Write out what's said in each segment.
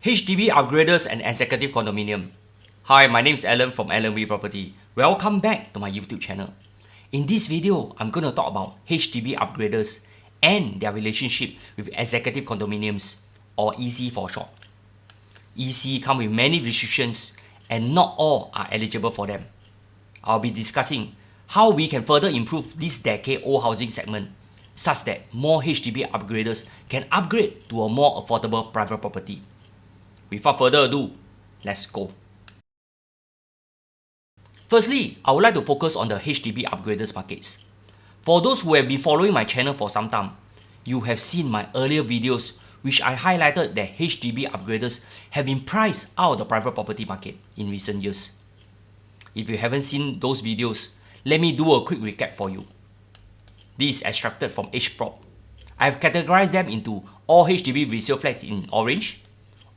HDB Upgraders and Executive Condominium. Hi, my name is Alan from Alan V Property. Welcome back to my YouTube channel. In this video, I'm going to talk about HDB Upgraders and their relationship with Executive Condominiums, or EC for short. EC come with many restrictions and not all are eligible for them. I'll be discussing how we can further improve this decade-old housing segment such that more HDB upgraders can upgrade to a more affordable private property. Without further ado, let's go. Firstly, I would like to focus on the HDB upgraders markets. For those who have been following my channel for some time, you have seen my earlier videos which I highlighted that HDB upgraders have been priced out of the private property market in recent years. If you haven't seen those videos, let me do a quick recap for you. This is extracted from HProp. I have categorized them into all HDB resale flats in orange,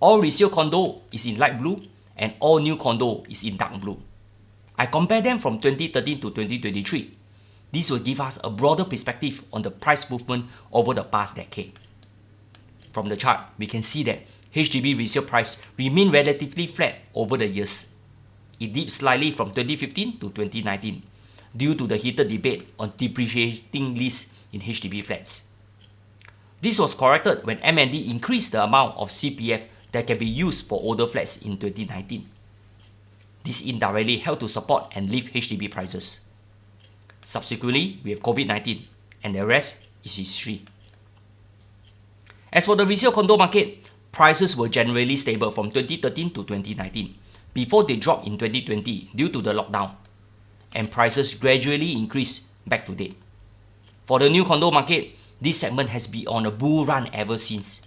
all resale condo is in light blue, and all new condo is in dark blue. I compare them from 2013 to 2023. This will give us a broader perspective on the price movement over the past decade. From the chart, we can see that HDB resale price remained relatively flat over the years. It dipped slightly from 2015 to 2019 due to the heated debate on depreciating lease in HDB flats. This was corrected when M&D increased the amount of CPF that can be used for older flats in 2019. This indirectly helped to support and lift HDB prices. Subsequently, we have COVID-19, and the rest is history. As for the resale condo market, prices were generally stable from 2013 to 2019, before they dropped in 2020 due to the lockdown, and prices gradually increased back to date. For the new condo market, this segment has been on a bull run ever since.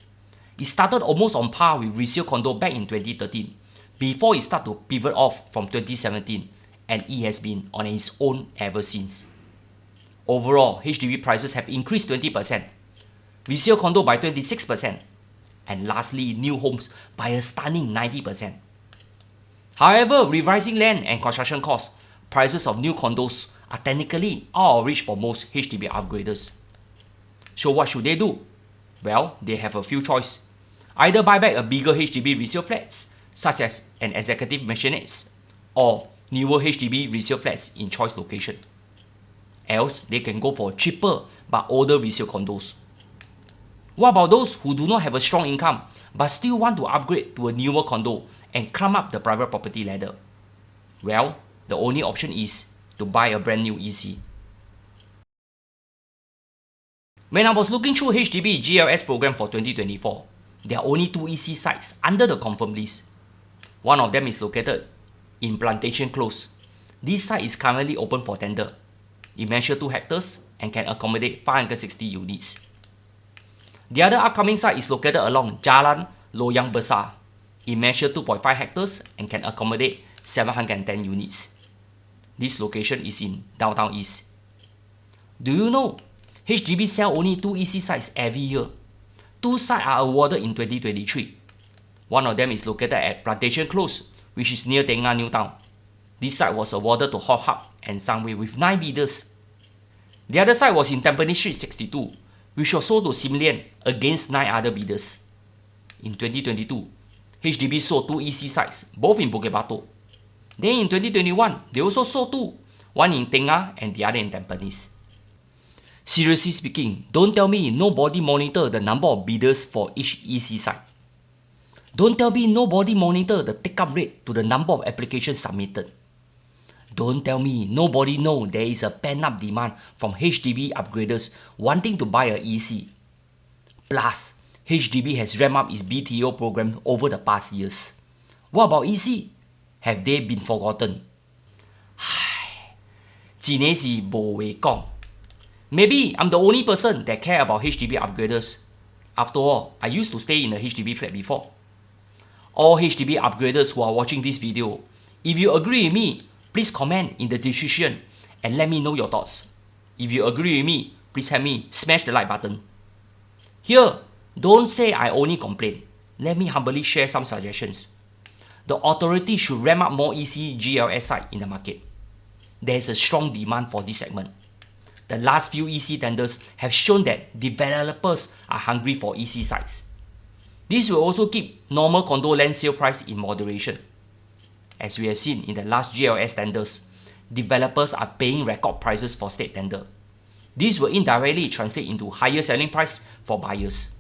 It started almost on par with resale condo back in 2013, before it started to pivot off from 2017, and it has been on its own ever since. Overall, HDB prices have increased 20%, resale condo by 26%, and lastly, new homes by a stunning 90%. However, with rising land and construction costs, prices of new condos are technically out of reach for most HDB upgraders. So what should they do? Well, they have a few choices. Either buy back a bigger HDB resale flats, such as an executive mansionettes, or newer HDB resale flats in choice location. Else, they can go for cheaper but older resale condos. What about those who do not have a strong income but still want to upgrade to a newer condo and climb up the private property ladder? Well, the only option is to buy a brand new EC. When I was looking through HDB GLS program for 2024, there are only 2 EC sites under the confirmed list. One of them is located in Plantation Close. This site is currently open for tender. It measures 2 hectares and can accommodate 560 units. The other upcoming site is located along Jalan Loyang Besar. It measures 2.5 hectares and can accommodate 710 units. This location is in downtown East. Do you know HDB sell only 2 EC sites every year? 2 sites are awarded in 2023. One of them is located at Plantation Close, which is near Tengah New Town. This site was awarded to Hot Hub and Sunway with 9 bidders. The other site was in Tampines Street 62, which was sold to Simlian against 9 other bidders. In 2022, HDB sold 2 EC sites, both in Bukit Batok. Then in 2021, they also sold 2, one in Tengah and the other in Tampines. Seriously speaking, don't tell me nobody monitor the number of bidders for each EC site. Don't tell me nobody monitor the take-up rate to the number of applications submitted. Don't tell me nobody know there is a pent-up demand from HDB upgraders wanting to buy a EC. Plus, HDB has ramped up its BTO program over the past years. What about EC? Have they been forgotten? Maybe I'm the only person that care about HDB upgraders. After all, I used to stay in a HDB flat before. All HDB upgraders who are watching this video, if you agree with me, please comment in the description and let me know your thoughts. If you agree with me, please help me smash the like button. Here, don't say I only complain. Let me humbly share some suggestions. The authority should ramp up more EC GLS sites in the market. There is a strong demand for this segment. The last few EC tenders have shown that developers are hungry for EC sites. This will also keep normal condo land sale price in moderation. As we have seen in the last GLS tenders, developers are paying record prices for state tender. This will indirectly translate into higher selling price for buyers.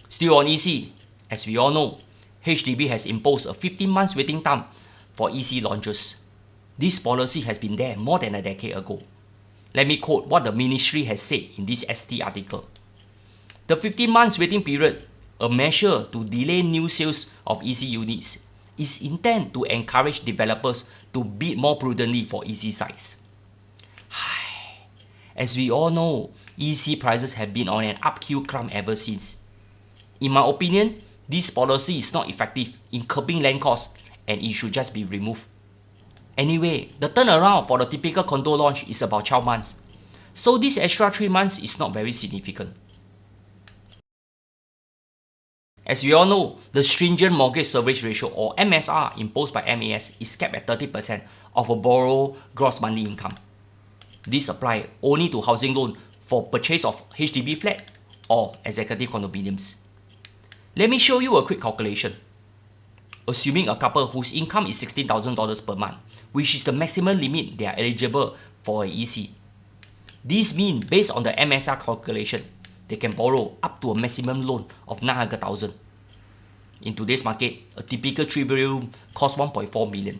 Still on EC, as we all know, HDB has imposed a 15 months waiting time for EC launches. This policy has been there more than a decade ago. Let me quote what the ministry has said in this ST article. The 15 months waiting period, a measure to delay new sales of EC units, is intended to encourage developers to bid more prudently for EC sites. As we all know, EC prices have been on an uphill climb ever since. In my opinion, this policy is not effective in curbing land costs and it should just be removed. Anyway, the turnaround for the typical condo launch is about 12 months, so this extra 3 months is not very significant. As we all know, the stringent mortgage service ratio or MSR imposed by MAS is capped at 30% of a borrower gross monthly income. This applies only to housing loan for purchase of HDB flat or executive condominiums. Let me show you a quick calculation. Assuming a couple whose income is $16,000 per month, which is the maximum limit they are eligible for an EC. This means based on the MSR calculation, they can borrow up to a maximum loan of $900,000. In today's market, a typical 3-bedroom costs $1.4 million.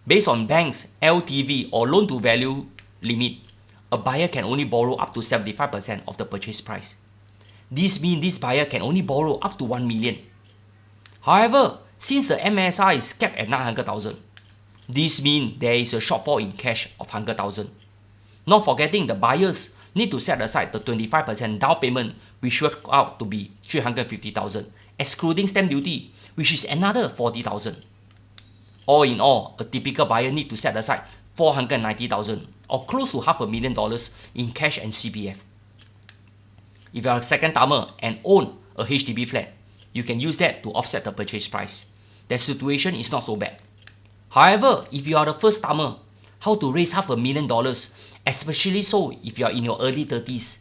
Based on banks' LTV or loan to value limit, a buyer can only borrow up to 75% of the purchase price. This means this buyer can only borrow up to $1 million. However, since the MSR is capped at $900,000, this means there is a shortfall in cash of $100,000. Not forgetting the buyers need to set aside the 25% down payment, which works out to be $350,000, excluding stamp duty, which is another $40,000. All in all, a typical buyer needs to set aside $490,000 or close to $500,000 in cash and CPF. If you are a second-timer and own a HDB flat, you can use that to offset the purchase price. The situation is not so bad. However, if you are the first-timer, how to raise $500,000, especially so if you are in your early 30s?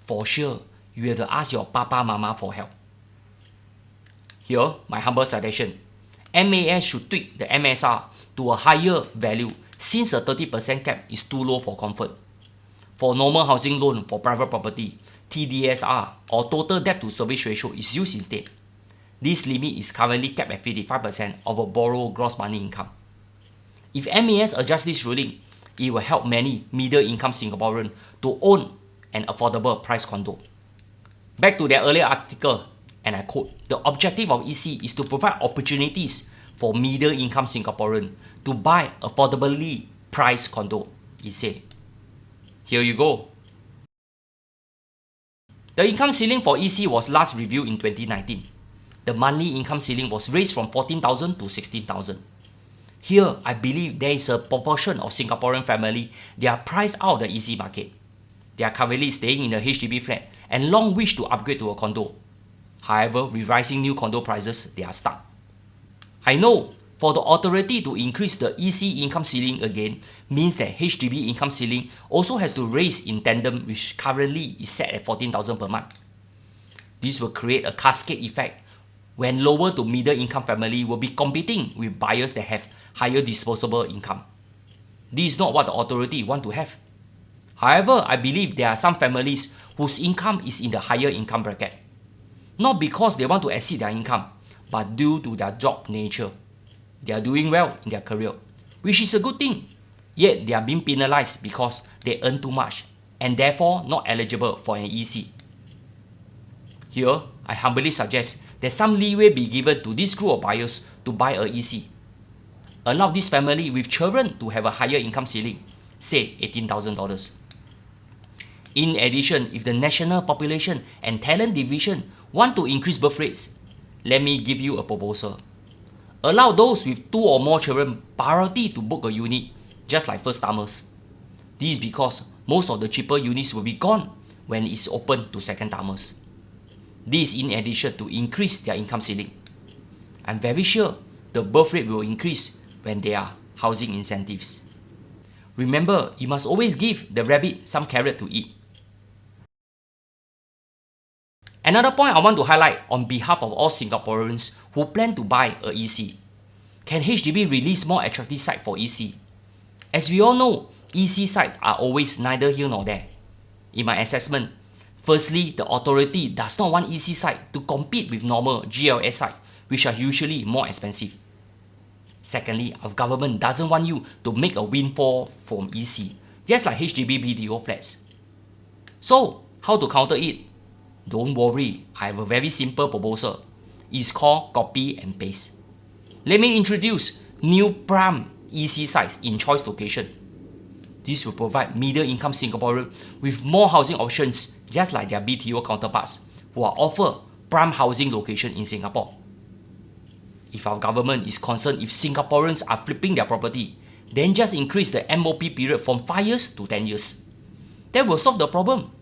For sure, you have to ask your papa mama for help. Here, my humble suggestion. MAS should tweak the MSR to a higher value since a 30% cap is too low for comfort. For normal housing loan for private property, TDSR or total debt to service ratio is used instead. This limit is currently capped at 55% of a borrower gross monthly income. If MAS adjusts this ruling, it will help many middle-income Singaporeans to own an affordable price condo. Back to their earlier article, and I quote, "The objective of EC is to provide opportunities for middle-income Singaporeans to buy affordably priced condo," it said. Here you go. The income ceiling for EC was last reviewed in 2019. The monthly income ceiling was raised from $14,000 to $16,000. Here, I believe there is a proportion of Singaporean families that are priced out of the EC market. They are currently staying in a HDB flat and long wish to upgrade to a condo. However, with rising new condo prices, they are stuck. I know, for the authority to increase the EC income ceiling again means that HDB income ceiling also has to raise in tandem, which currently is set at $14,000 per month. This will create a cascade effect when lower to middle income family will be competing with buyers that have higher disposable income. This is not what the authority want to have. However, I believe there are some families whose income is in the higher income bracket. Not because they want to exceed their income, but due to their job nature. They are doing well in their career, which is a good thing. Yet they are being penalized because they earn too much and therefore not eligible for an EC. Here, I humbly suggest that some leeway be given to this group of buyers to buy a EC. Allow this family with children to have a higher income ceiling, say $18,000. In addition, if the National Population and Talent Division want to increase birth rates, let me give you a proposal. Allow those with 2 or more children priority to book a unit, just like first-timers. This is because most of the cheaper units will be gone when it's open to second-timers. This in addition to increase their income ceiling. I'm very sure the birth rate will increase when there are housing incentives. Remember, you must always give the rabbit some carrot to eat. Another point I want to highlight on behalf of all Singaporeans who plan to buy a EC. Can HDB release more attractive site for EC? As we all know, EC sites are always neither here nor there. In my assessment, firstly, the authority does not want EC site to compete with normal GLS sites, which are usually more expensive. Secondly, our government doesn't want you to make a windfall from EC, just like HDB BTO flats. So, how to counter it? Don't worry, I have a very simple proposal. It's called copy and paste. Let me introduce new prime EC sites in choice location. This will provide middle-income Singaporeans with more housing options just like their BTO counterparts who are offered prime housing location in Singapore. If our government is concerned if Singaporeans are flipping their property, then just increase the MOP period from 5 years to 10 years. That will solve the problem.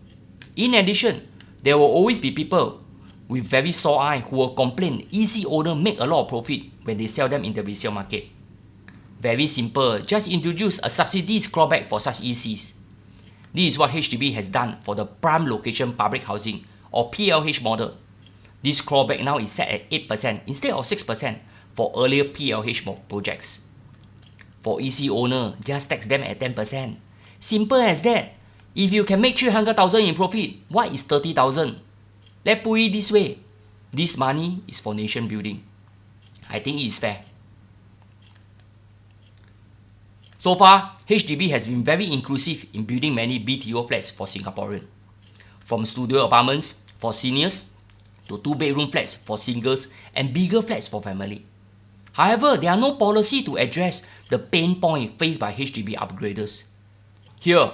In addition, there will always be people with very sore eye who will complain EC owners make a lot of profit when they sell them in the resale market. Very simple, just introduce a subsidies clawback for such ECs. This is what HDB has done for the prime location public housing or PLH model. This clawback now is set at 8% instead of 6% for earlier PLH projects. For EC owner, just tax them at 10%. Simple as that. If you can make 300,000 in profit, what is 30,000? Let's put it this way. This money is for nation building. I think it is fair. So far, HDB has been very inclusive in building many BTO flats for Singaporeans. From studio apartments for seniors to 2-bedroom flats for singles and bigger flats for family. However, there are no policy to address the pain point faced by HDB upgraders. Here,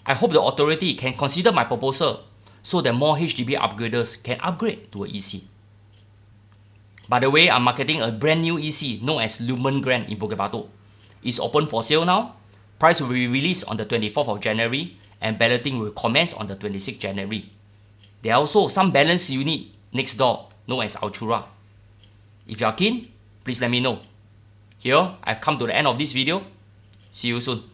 I hope the authority can consider my proposal so that more HDB upgraders can upgrade to a EC. By the way, I'm marketing a brand new EC known as Lumen Grand in Bukit Batok. It's open for sale now. Price will be released on the 24th of January and balloting will commence on the 26th January. There are also some balanced unit next door known as Altura. If you are keen, please let me know. Here, I've come to the end of this video. See you soon.